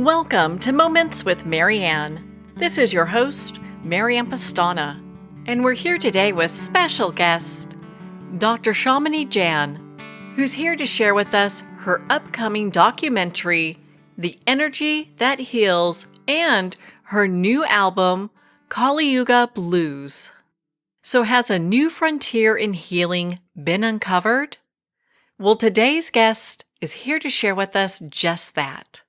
Welcome to Moments with Marianne. This is your host, Marianne Pastana, and we're here today with special guest, Dr. Shamini Jain, who's here to share with us her upcoming documentary, The Energy That Heals, and her new album, Kaliyuga Blues. So has a new frontier in healing been uncovered? Well, today's guest is here to share with us just that.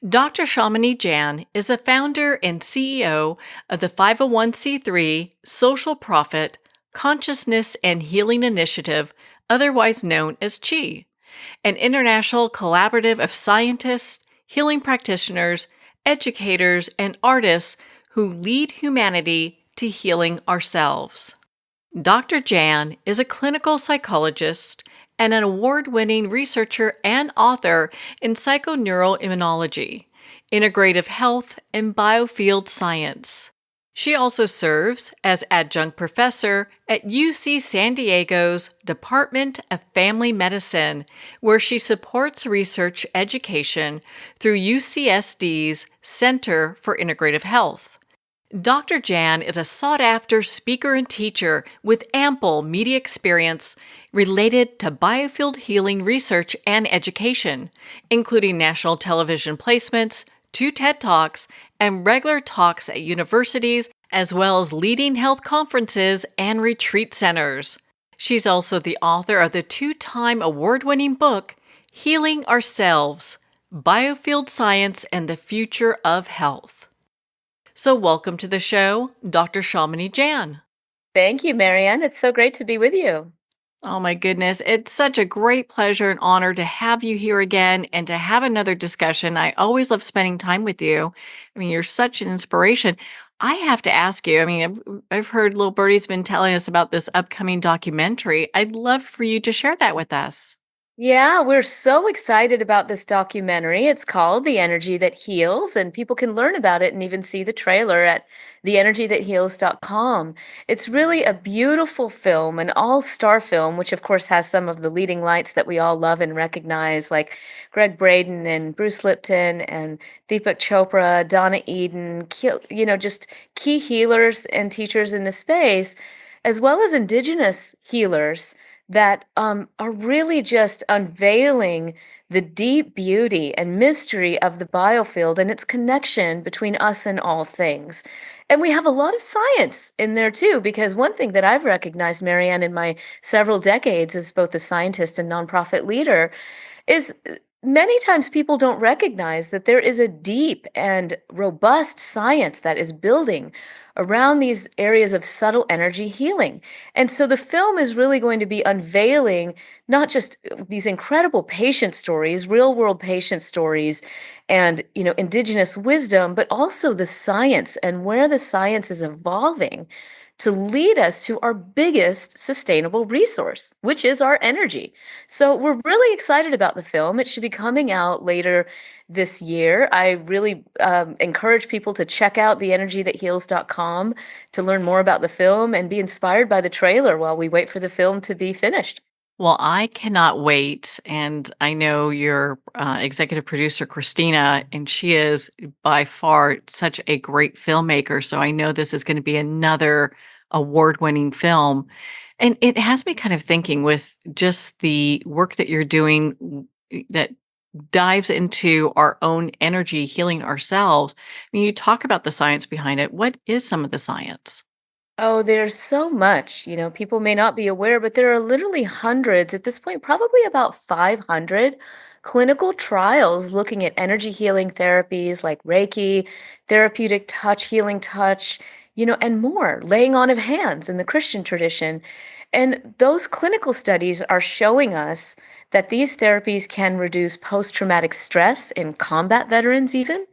Dr. Shamini Jain is the founder and CEO of the 501c3 social profit Consciousness and Healing Initiative, otherwise known as CHI, an international collaborative of scientists, healing practitioners, educators, and artists who lead humanity to healing ourselves. Dr. Jain is a clinical psychologist and an award-winning researcher and author in psychoneuroimmunology, integrative health, and biofield science. She also serves as adjunct professor at UC San Diego's Department of Family Medicine, where she supports research education through UCSD's Center for Integrative Health. Dr. Jain is a sought-after speaker and teacher with ample media experience related to biofield healing research and education, including national television placements, 2 TED Talks, and regular talks at universities, as well as leading health conferences and retreat centers. She's also the author of the 2-time award-winning book, Healing Ourselves, Biofield Science and the Future of Health. So welcome to the show, Dr. Shamini Jain. Thank you, Marianne. It's so great to be with you. Oh my goodness. It's such a great pleasure and honor to have you here again and to have another discussion. I always love spending time with you. I mean, you're such an inspiration. I have to ask you, I've heard Little Birdie's been telling us about this upcoming documentary. I'd love for you to share that with us. Yeah, we're so excited about this documentary. It's called The Energy That Heals, and people can learn about it and even see the trailer at theenergythatheals.com. It's really a beautiful film, an all-star film, which of course has some of the leading lights that we all love and recognize, like Greg Braden and Bruce Lipton and Deepak Chopra, Donna Eden, just key healers and teachers in the space, as well as indigenous healers that are really just unveiling the deep beauty and mystery of the biofield and its connection between us and all things. And we have a lot of science in there too, because one thing that I've recognized, Marianne, in my several decades as both a scientist and nonprofit leader is many times people don't recognize that there is a deep and robust science that is building around these areas of subtle energy healing. And so the film is really going to be unveiling not just these incredible patient stories, real world patient stories, and indigenous wisdom, but also the science and where the science is evolving to lead us to our biggest sustainable resource, which is our energy. So we're really excited about the film. It should be coming out later this year. I really encourage people to check out theenergythatheals.com to learn more about the film and be inspired by the trailer while we wait for the film to be finished. Well, I cannot wait. And I know your executive producer, Christina, and she is by far such a great filmmaker. So I know this is going to be another award-winning film. And it has me kind of thinking with just the work that you're doing that dives into our own energy, healing ourselves. I mean, you talk about the science behind it. What is some of the science? Oh, there's so much. People may not be aware, but there are literally hundreds, at this point, probably about 500 clinical trials looking at energy healing therapies like Reiki, therapeutic touch, healing touch, and more, laying on of hands in the Christian tradition. And those clinical studies are showing us that these therapies can reduce post-traumatic stress in combat veterans even,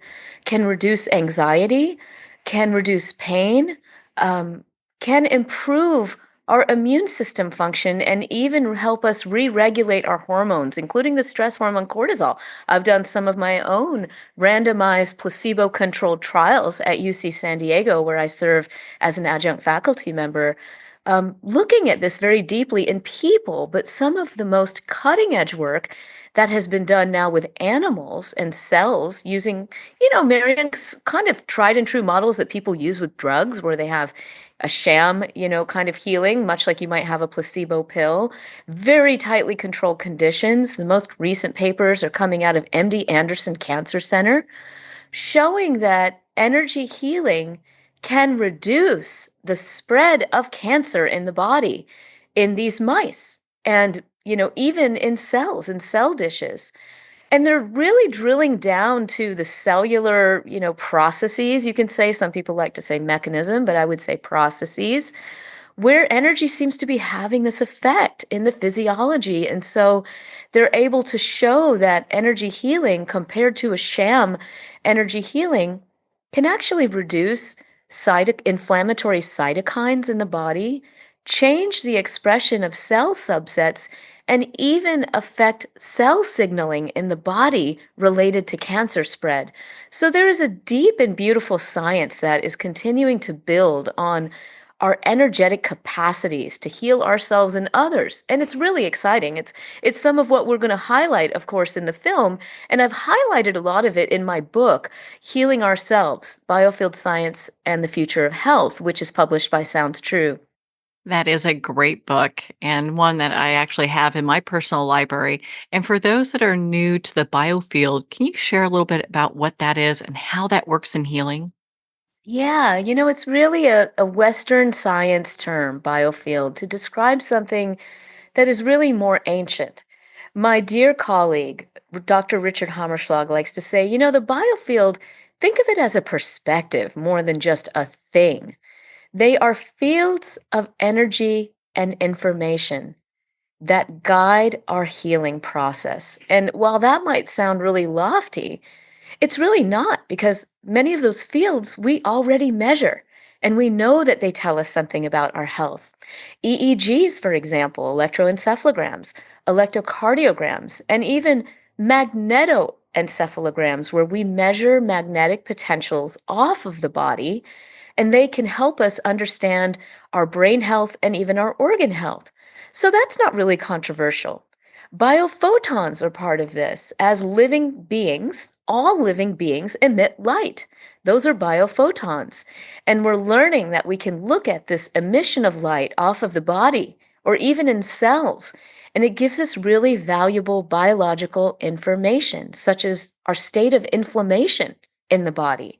can reduce anxiety, can reduce pain, um, can improve our immune system function and even help us re-regulate our hormones, including the stress hormone cortisol. I've done some of my own randomized placebo-controlled trials at UC San Diego, where I serve as an adjunct faculty member, looking at this very deeply in people, but some of the most cutting edge work that has been done now with animals and cells using, Marianne's kind of tried and true models that people use with drugs, where they have a sham, kind of healing, much like you might have a placebo pill, very tightly controlled conditions. The most recent papers are coming out of MD Anderson Cancer Center showing that energy healing can reduce the spread of cancer in the body in these mice and even in cells and cell dishes. And they're really drilling down to the cellular processes. You can say, some people like to say mechanism, but I would say processes where energy seems to be having this effect in the physiology. And so they're able to show that energy healing compared to a sham energy healing can actually reduce inflammatory cytokines in the body, change the expression of cell subsets, and even affect cell signaling in the body related to cancer spread. So there is a deep and beautiful science that is continuing to build on our energetic capacities to heal ourselves and others. And it's really exciting. It's some of what we're going to highlight, of course, in the film. And I've highlighted a lot of it in my book, Healing Ourselves, Biofield Science and the Future of Health, which is published by Sounds True. That is a great book and one that I actually have in my personal library. And for those that are new to the biofield, can you share a little bit about what that is and how that works in healing? Yeah, it's really a Western science term, biofield, to describe something that is really more ancient. My dear colleague, Dr. Richard Hammerschlag, likes to say, the biofield, think of it as a perspective more than just a thing. They are fields of energy and information that guide our healing process. And while that might sound really lofty, it's really not, because many of those fields we already measure, and we know that they tell us something about our health. EEGs, for example, electroencephalograms, electrocardiograms, and even magnetoencephalograms, where we measure magnetic potentials off of the body, and they can help us understand our brain health and even our organ health. So that's not really controversial. Biophotons are part of this. As living beings, all living beings emit light. Those are biophotons. And we're learning that we can look at this emission of light off of the body or even in cells. And it gives us really valuable biological information, such as our state of inflammation in the body.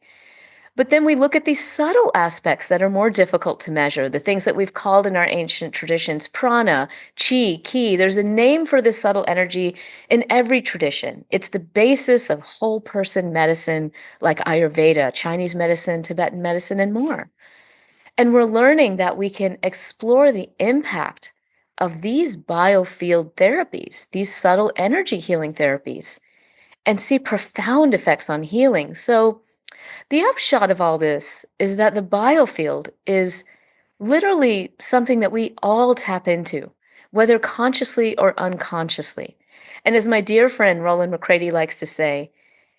But then we look at these subtle aspects that are more difficult to measure, the things that we've called in our ancient traditions prana, chi, ki. There's a name for this subtle energy in every tradition. It's the basis of whole person medicine like Ayurveda, Chinese medicine, Tibetan medicine, and more. And we're learning that we can explore the impact of these biofield therapies, these subtle energy healing therapies, and see profound effects on healing. So, the upshot of all this is that the biofield is literally something that we all tap into, whether consciously or unconsciously. And as my dear friend Roland McCready likes to say,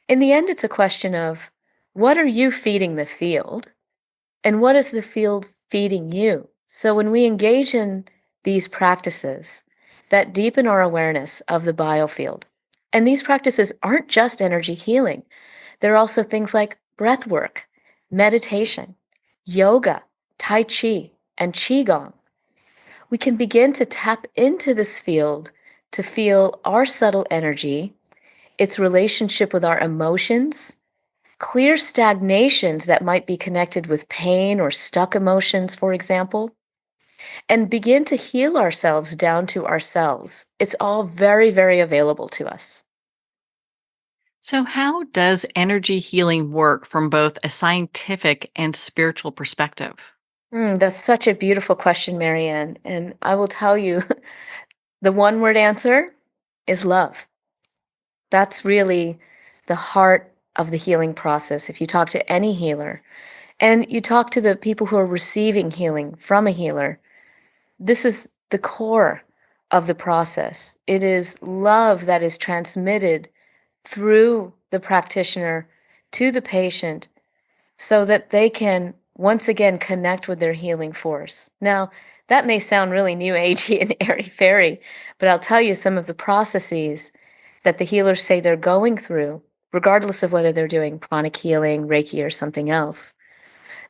in the end, it's a question of what are you feeding the field and what is the field feeding you? So when we engage in these practices that deepen our awareness of the biofield, and these practices aren't just energy healing, they're also things like breath work, meditation, yoga, tai chi, and qigong. We can begin to tap into this field to feel our subtle energy, its relationship with our emotions, clear stagnations that might be connected with pain or stuck emotions, for example, and begin to heal ourselves down to ourselves. It's all very, very available to us. So, how does energy healing work from both a scientific and spiritual perspective? That's such a beautiful question, Marianne. And I will tell you the one word answer is love. That's really the heart of the healing process. If you talk to any healer and you talk to the people who are receiving healing from a healer, this is the core of the process. It is love that is transmitted through the practitioner to the patient so that they can once again connect with their healing force. Now, That may sound really new agey and airy-fairy, but I'll tell you some of the processes that the healers say they're going through, regardless of whether they're doing pranic healing, Reiki, or something else.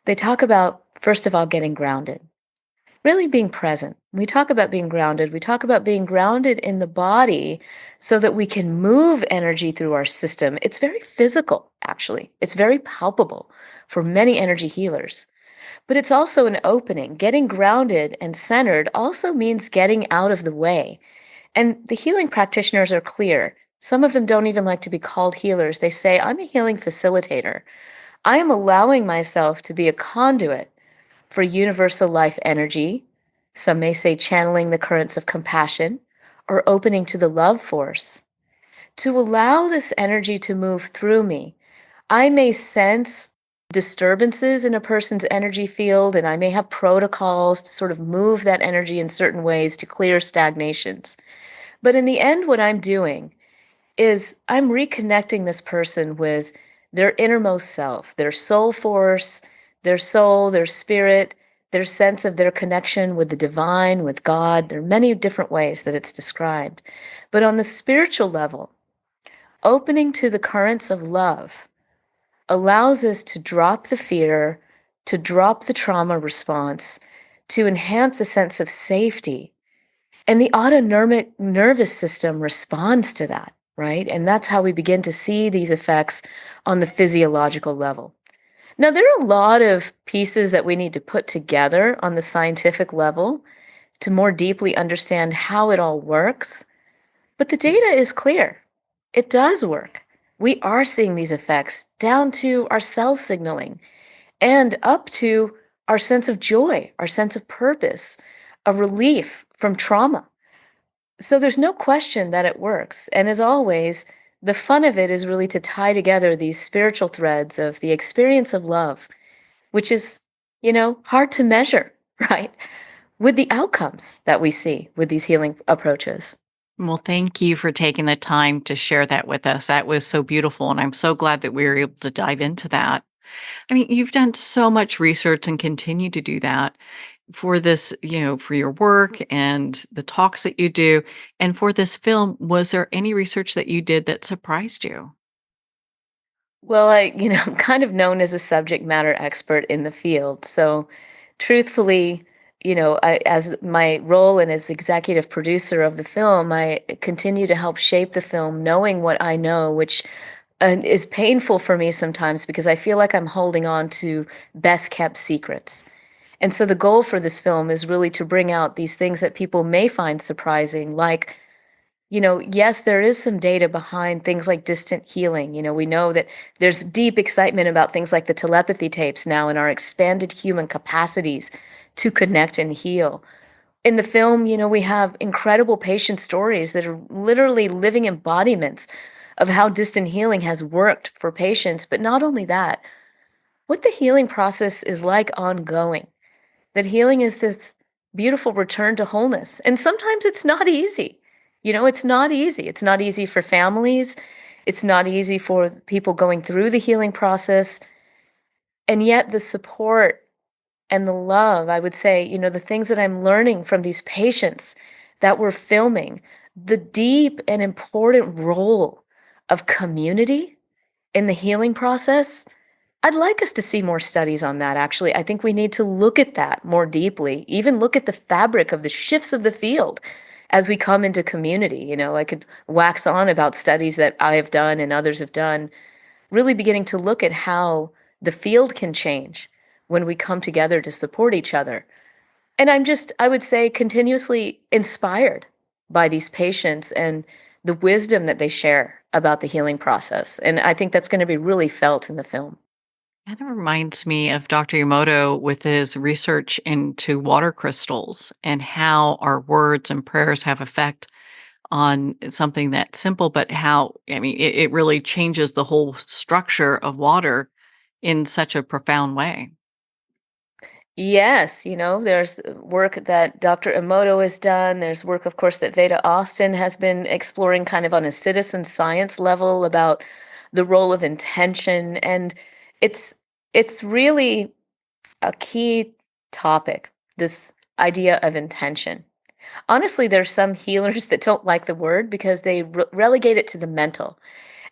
They talk about, first of all, getting grounded, really being present. We talk about being grounded. We talk about being grounded in the body so that we can move energy through our system. It's very physical, actually. It's very palpable for many energy healers. But it's also an opening. Getting grounded and centered also means getting out of the way. And the healing practitioners are clear. Some of them don't even like to be called healers. They say, I'm a healing facilitator. I am allowing myself to be a conduit for universal life energy. Some may say channeling the currents of compassion or opening to the love force. To allow this energy to move through me, I may sense disturbances in a person's energy field, and I may have protocols to sort of move that energy in certain ways to clear stagnations. But in the end, what I'm doing is I'm reconnecting this person with their innermost self, their soul force, their soul, their spirit, their sense of their connection with the divine, with God. There are many different ways that it's described. But on the spiritual level, opening to the currents of love allows us to drop the fear, to drop the trauma response, to enhance a sense of safety. And the autonomic nervous system responds to that, right? And that's how we begin to see these effects on the physiological level. Now, there are a lot of pieces that we need to put together on the scientific level to more deeply understand how it all works. But the data is clear. It does work. We are seeing these effects down to our cell signaling and up to our sense of joy, our sense of purpose, a relief from trauma. So there's no question that it works. And as always, the fun of it is really to tie together these spiritual threads of the experience of love, which is, hard to measure, right? With the outcomes that we see with these healing approaches. Well, thank you for taking the time to share that with us. That was so beautiful. And I'm so glad that we were able to dive into that. I mean, you've done so much research and continue to do that for this, for your work and the talks that you do. And for this film, was there any research that you did that surprised you? Well, I'm kind of known as a subject matter expert in the field. So, truthfully, as my role and as executive producer of the film, I continue to help shape the film, knowing what I know, which is painful for me sometimes because I feel like I'm holding on to best kept secrets. And so the goal for this film is really to bring out these things that people may find surprising, like yes, there is some data behind things like distant healing. We know that there's deep excitement about things like the telepathy tapes now and our expanded human capacities to connect and heal. In the film, we have incredible patient stories that are literally living embodiments of how distant healing has worked for patients. But not only that, what the healing process is like ongoing. That healing is this beautiful return to wholeness. And sometimes it's not easy. It's not easy. It's not easy for families. It's not easy for people going through the healing process. And yet, the support and the love, I would say, the things that I'm learning from these patients that we're filming, the deep and important role of community in the healing process. I'd like us to see more studies on that, actually. I think we need to look at that more deeply, even look at the fabric of the shifts of the field as we come into community. I could wax on about studies that I have done and others have done, really beginning to look at how the field can change when we come together to support each other. And I would say, continuously inspired by these patients and the wisdom that they share about the healing process. And I think that's going to be really felt in the film. Kind of reminds me of Dr. Emoto with his research into water crystals and how our words and prayers have effect on something that simple, but how, I mean, it really changes the whole structure of water in such a profound way. Yes, there's work that Dr. Emoto has done. There's work, of course, that Veda Austin has been exploring kind of on a citizen science level about the role of intention. And it's really a key topic, this idea of intention. Honestly, there's some healers that don't like the word because they relegate it to the mental.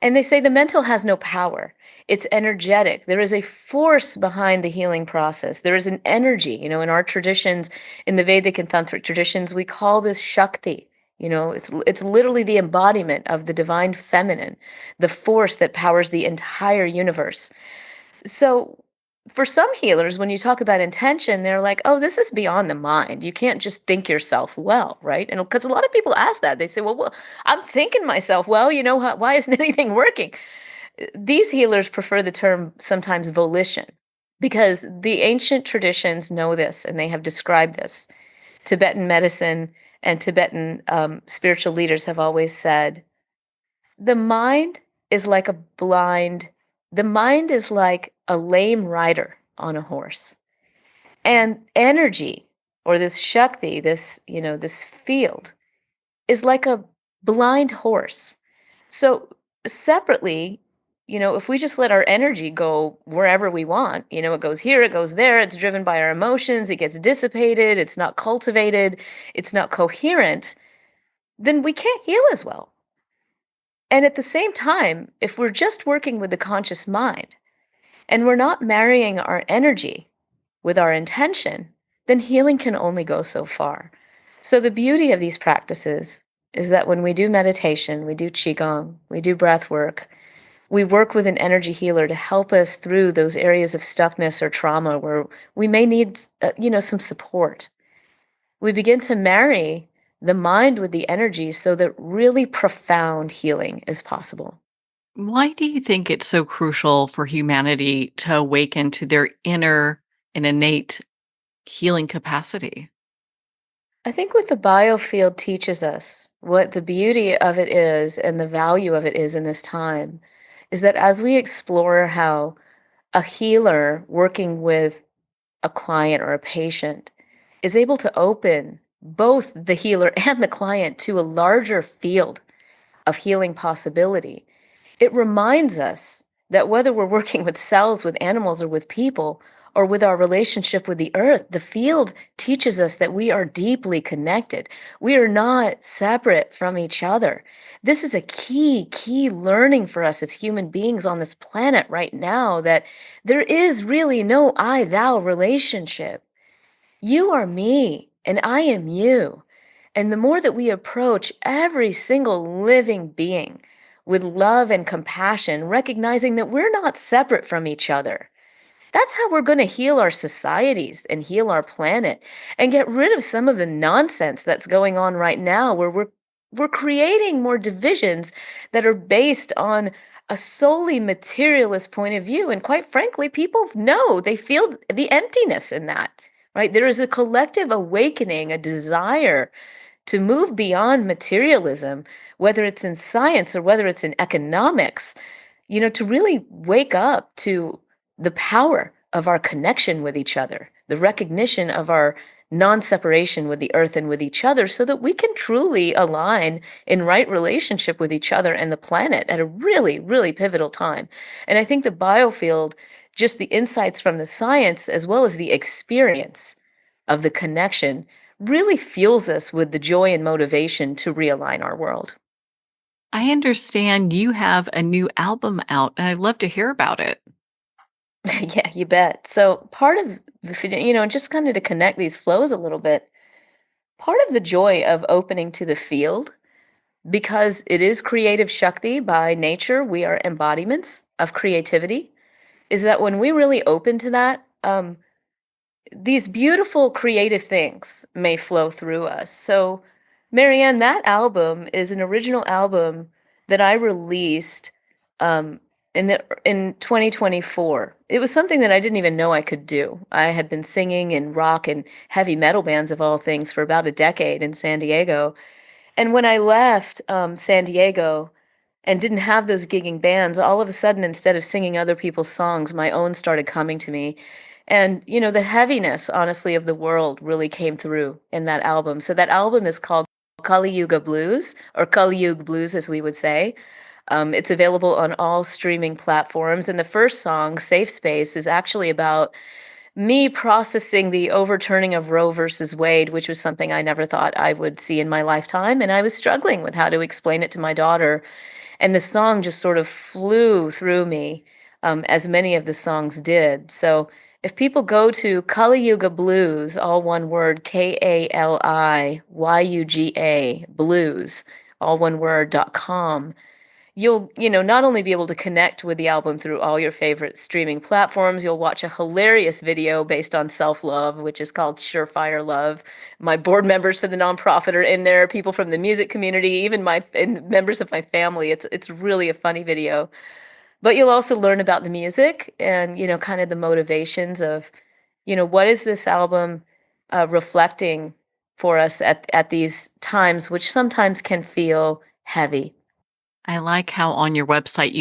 And they say the mental has no power. It's energetic. There is a force behind the healing process. There is an energy. In our traditions, in the Vedic and Tantric traditions, we call this Shakti. It's literally the embodiment of the divine feminine, the force that powers the entire universe. So for some healers, when you talk about intention, they're like, oh, this is beyond the mind. You can't just think yourself well, right? And because a lot of people ask that, they say, well, I'm thinking myself well, why isn't anything working? These healers prefer the term sometimes volition because the ancient traditions know this and they have described this. Tibetan medicine and Tibetan spiritual leaders have always said, the mind is like a blind, the mind is like a lame rider on a horse. And energy, or this Shakti, this field, is like a blind horse. So separately, if we just let our energy go wherever we want, it goes here, it goes there, it's driven by our emotions, it gets dissipated, it's not cultivated, it's not coherent, then we can't heal as well. And at the same time, if we're just working with the conscious mind and we're not marrying our energy with our intention, then healing can only go so far. So the beauty of these practices is that when we do meditation, we do qigong, we do breath work, we work with an energy healer to help us through those areas of stuckness or trauma where we may need, some support. We begin to marry the mind with the energy so that really profound healing is possible. Why do you think it's so crucial for humanity to awaken to their inner and innate healing capacity? I think what the biofield teaches us, what the beauty of it is and the value of it is in this time, is that as we explore how a healer working with a client or a patient is able to open both the healer and the client to a larger field of healing possibility, it reminds us that whether we're working with cells, with animals, or with people, or with our relationship with the earth, the field teaches us that we are deeply connected. We are not separate from each other. This is a key learning for us as human beings on this planet right now, that there is really no I thou relationship. You are me, and I am you. And the more that we approach every single living being with love and compassion, recognizing that we're not separate from each other, that's how we're going to heal our societies and heal our planet and get rid of some of the nonsense that's going on right now where we're creating more divisions that are based on a solely materialist point of view. And quite frankly, people know, they feel the emptiness in that, right? There is a collective awakening, a desire to move beyond materialism, whether it's in science or whether it's in economics, to really wake up to the power of our connection with each other, the recognition of our non-separation with the earth and with each other so that we can truly align in right relationship with each other and the planet at a really, really pivotal time. And I think the biofield, just the insights from the science as well as the experience of the connection, really fuels us with the joy and motivation to realign our world. I understand you have a new album out, and I'd love to hear about it. Yeah, you bet. So part of just kind of to connect these flows a little bit, part of the joy of opening to the field, because it is creative Shakti by nature, we are embodiments of creativity, is that when we really open to that, these beautiful creative things may flow through us. So, Marianne, that album is an original album that I released um, in 2024. It was something that I didn't even know I could do. I had been singing in rock and heavy metal bands of all things for about a decade in San Diego. And when I left San Diego and didn't have those gigging bands, all of a sudden, instead of singing other people's songs, my own started coming to me. And, the heaviness, honestly, of the world really came through in that album. So that album is called Kaliyuga Blues, or Kaliyuga Blues, as we would say. It's available on all streaming platforms. And the first song, Safe Space, is actually about me processing the overturning of Roe versus Wade, which was something I never thought I would see in my lifetime. And I was struggling with how to explain it to my daughter. And the song just sort of flew through me, as many of the songs did. So if people go to Kaliyuga Blues, all one word, KALIYUGA, blues, all one word.com, you'll, not only be able to connect with the album through all your favorite streaming platforms, you'll watch a hilarious video based on self-love, which is called Surefire Love. My board members for the nonprofit are in there, people from the music community, even my and members of my family. It's really a funny video. But you'll also learn about the music and, kind of the motivations of, what is this album reflecting for us at these times, which sometimes can feel heavy. I like how on your website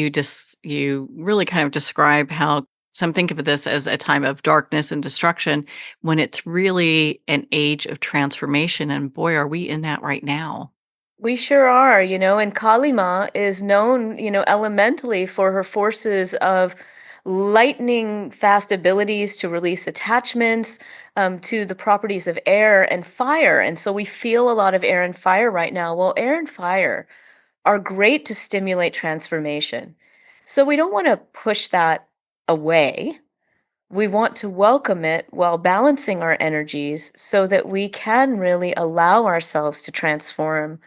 you really kind of describe how some think of this as a time of darkness and destruction when it's really an age of transformation. And boy, are we in that right now. We sure are, and Kalima is known, elementally for her forces of lightning fast abilities to release attachments to the properties of air and fire. And so we feel a lot of air and fire right now. Well, air and fire are great to stimulate transformation. So we don't want to push that away. We want to welcome it while balancing our energies so that we can really allow ourselves to transform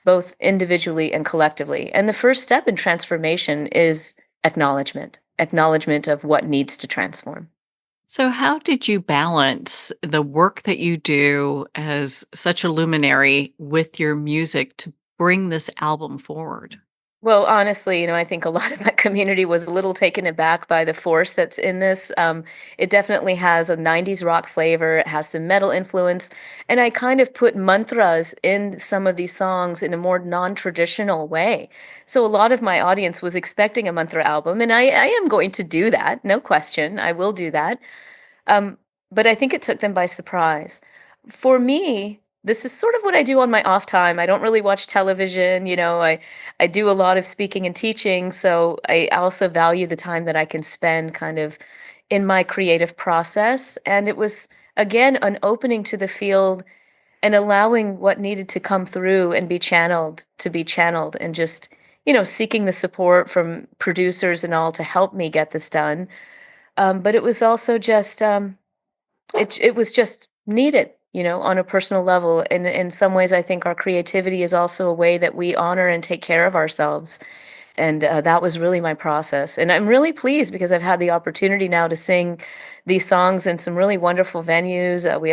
both individually and collectively. And the first step in transformation is acknowledgement of what needs to transform. So, how did you balance the work that you do as such a luminary with your music to bring this album forward? Well, honestly, I think a lot of my community was a little taken aback by the force that's in this. It definitely has a 90s rock flavor, it has some metal influence, and I kind of put mantras in some of these songs in a more non-traditional way. So a lot of my audience was expecting a mantra album, and I am going to do that, no question. I will do that. Um, but I think it took them by surprise. For me, this is sort of what I do on my off time. I don't really watch television, I do a lot of speaking and teaching, so I also value the time that I can spend kind of in my creative process. And it was again an opening to the field and allowing what needed to come through and be channeled to be channeled and just, seeking the support from producers and all to help me get this done. But it was also just it was just needed, on a personal level. And in some ways, I think our creativity is also a way that we honor and take care of ourselves. And that was really my process. And I'm really pleased because I've had the opportunity now to sing these songs in some really wonderful venues. Uh, we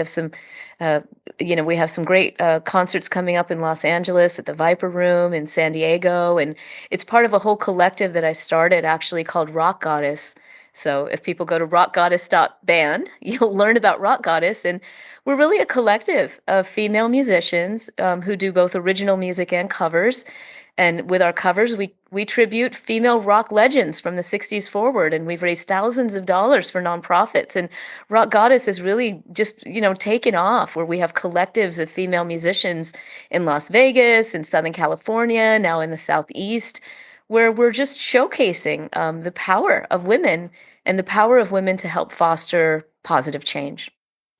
have some great concerts coming up in Los Angeles at the Viper Room in San Diego. And it's part of a whole collective that I started actually called Rock Goddess. So if people go to rockgoddess.band, you'll learn about Rock Goddess. And we're really a collective of female musicians who do both original music and covers. And with our covers, we tribute female rock legends from the 60s forward, and we've raised thousands of dollars for nonprofits. And Rock Goddess has really just, taken off, where we have collectives of female musicians in Las Vegas, in Southern California, now in the Southeast, where we're just showcasing the power of women and the power of women to help foster positive change.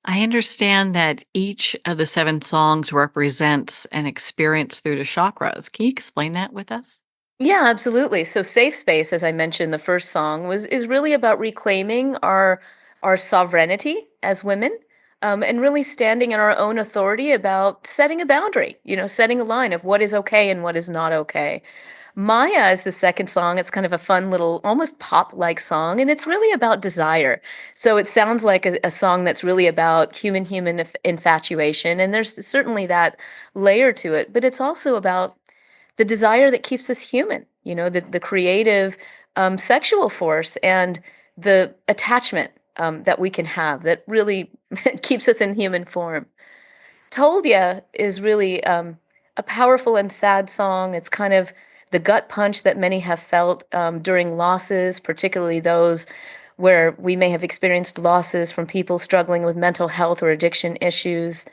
I understand that each of the 7 songs represents an experience through the chakras. Can you explain that with us? Yeah, absolutely. So Safe Space, as I mentioned, the first song is really about reclaiming our sovereignty as women, and really standing in our own authority about setting a boundary, setting a line of what is okay and what is not okay. Maya is the second song. It's kind of a fun little, almost pop-like song, and it's really about desire. So it sounds like a song that's really about human-human infatuation, and there's certainly that layer to it, but it's also about the desire that keeps us human, the creative sexual force and the attachment that we can have that really keeps us in human form. Told Ya is really a powerful and sad song. It's kind of the gut punch that many have felt during losses, particularly those where we may have experienced losses from people struggling with mental health or addiction issues.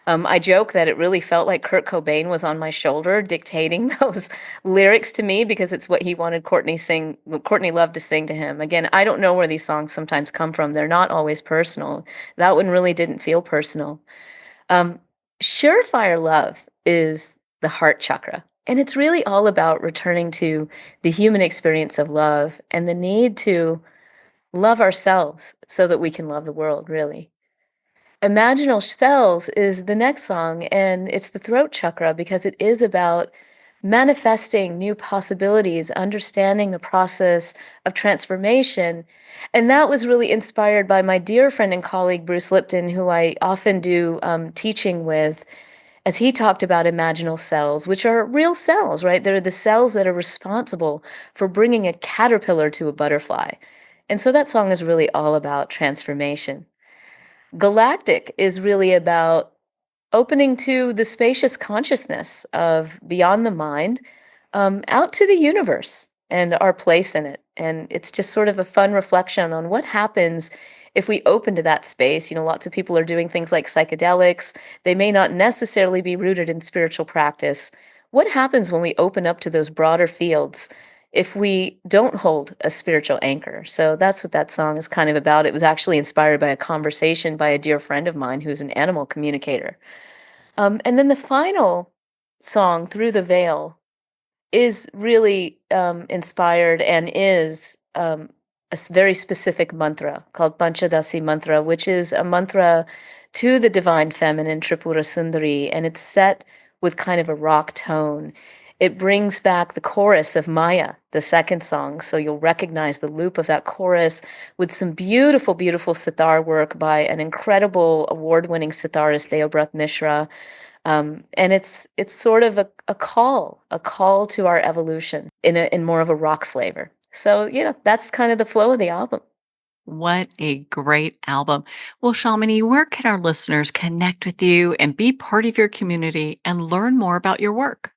I joke that it really felt like Kurt Cobain was on my shoulder dictating those lyrics to me because it's what he wanted Courtney Love to sing to him. Again, I don't know where these songs sometimes come from. They're not always personal. That one really didn't feel personal. Um, Surefire Love is the heart chakra. And it's really all about returning to the human experience of love and the need to love ourselves so that we can love the world, really. Imaginal Cells is the next song, and it's the throat chakra because it is about manifesting new possibilities, understanding the process of transformation. And that was really inspired by my dear friend and colleague, Bruce Lipton, who I often do teaching with, as he talked about imaginal cells, which are real cells, right? They're the cells that are responsible for bringing a caterpillar to a butterfly. And so that song is really all about transformation. Galactic is really about opening to the spacious consciousness of beyond the mind, out to the universe and our place in it. And it's just sort of a fun reflection on what happens if we open to that space. Lots of people are doing things like psychedelics. They may not necessarily be rooted in spiritual practice. What happens when we open up to those broader fields if we don't hold a spiritual anchor? So that's what that song is kind of about. It was actually inspired by a conversation by a dear friend of mine who's an animal communicator. And then the final song, Through the Veil, is really inspired and is very specific mantra called Panchadasi mantra, which is a mantra to the divine feminine Tripura Sundari, and it's set with kind of a rock tone. It brings back the chorus of Maya, the second song, so you'll recognize the loop of that chorus with some beautiful, beautiful sitar work by an incredible award-winning sitarist, Deobrat Mishra. And it's sort of a call to our evolution in more of a rock flavor. So, that's kind of the flow of the album. What a great album. Well, Shamini, where can our listeners connect with you and be part of your community and learn more about your work?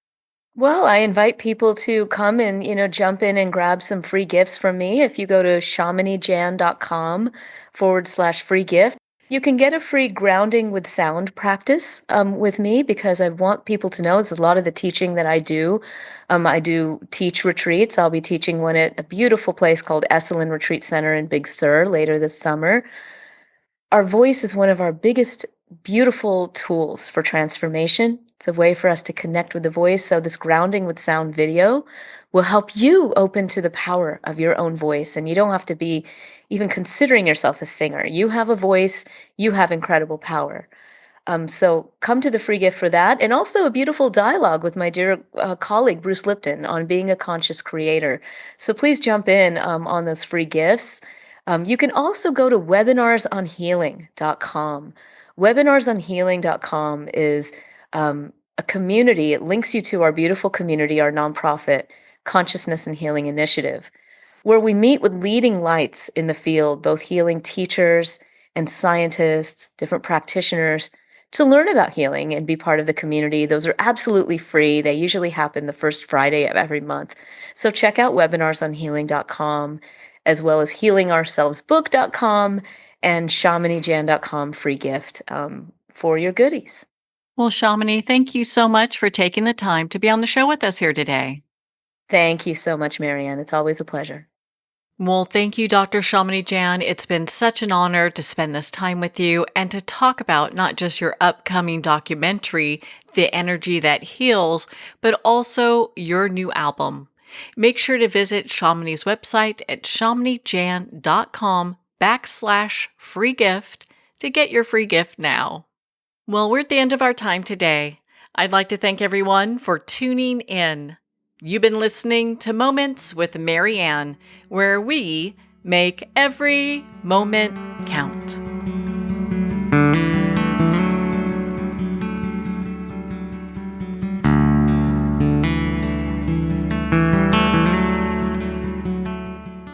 Well, I invite people to come and, jump in and grab some free gifts from me. If you go to shaminijan.com/free gift, you can get a free grounding with sound practice with me because I want people to know this is a lot of the teaching that I do. I do teach retreats. I'll be teaching one at a beautiful place called Esalen Retreat Center in Big Sur later this summer. Our voice is one of our biggest, beautiful tools for transformation. It's a way for us to connect with the voice. So this grounding with sound video will help you open to the power of your own voice. And you don't have to be even considering yourself a singer. You have a voice, you have incredible power. So come to the free gift for that. And also a beautiful dialogue with my dear colleague, Bruce Lipton, on being a conscious creator. So please jump in on those free gifts. You can also go to webinarsonhealing.com. Webinarsonhealing.com is a community. It links you to our beautiful community, our nonprofit Consciousness and Healing Initiative, where we meet with leading lights in the field, both healing teachers and scientists, different practitioners, to learn about healing and be part of the community. Those are absolutely free. They usually happen the first Friday of every month. So check out webinarsonhealing.com, as well as healingourselvesbook.com and shaminijan.com free gift for your goodies. Well, Shamini, thank you so much for taking the time to be on the show with us here today. Thank you so much, Marianne. It's always a pleasure. Well, thank you, Dr. Shamini Jain. It's been such an honor to spend this time with you and to talk about not just your upcoming documentary, The Energy That Heals, but also your new album. Make sure to visit Shamini's website at shaminijan.com/free gift to get your free gift now. Well, we're at the end of our time today. I'd like to thank everyone for tuning in. You've been listening to Moments with Marianne, where we make every moment count.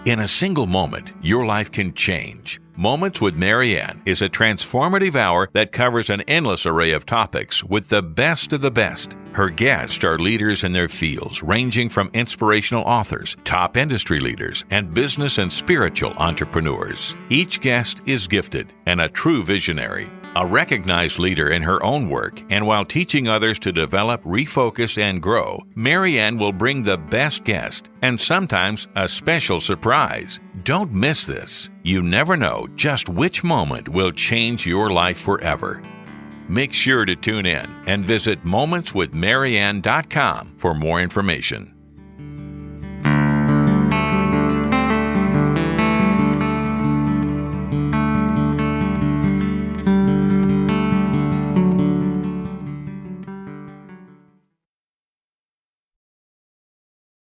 In a single moment, your life can change. Moments with Marianne is a transformative hour that covers an endless array of topics with the best of the best. Her guests are leaders in their fields, ranging from inspirational authors, top industry leaders, and business and spiritual entrepreneurs. Each guest is gifted and a true visionary. A recognized leader in her own work, and while teaching others to develop, refocus, and grow, Marianne will bring the best guest and sometimes a special surprise. Don't miss this. You never know just which moment will change your life forever. Make sure to tune in and visit momentswithmarianne.com for more information.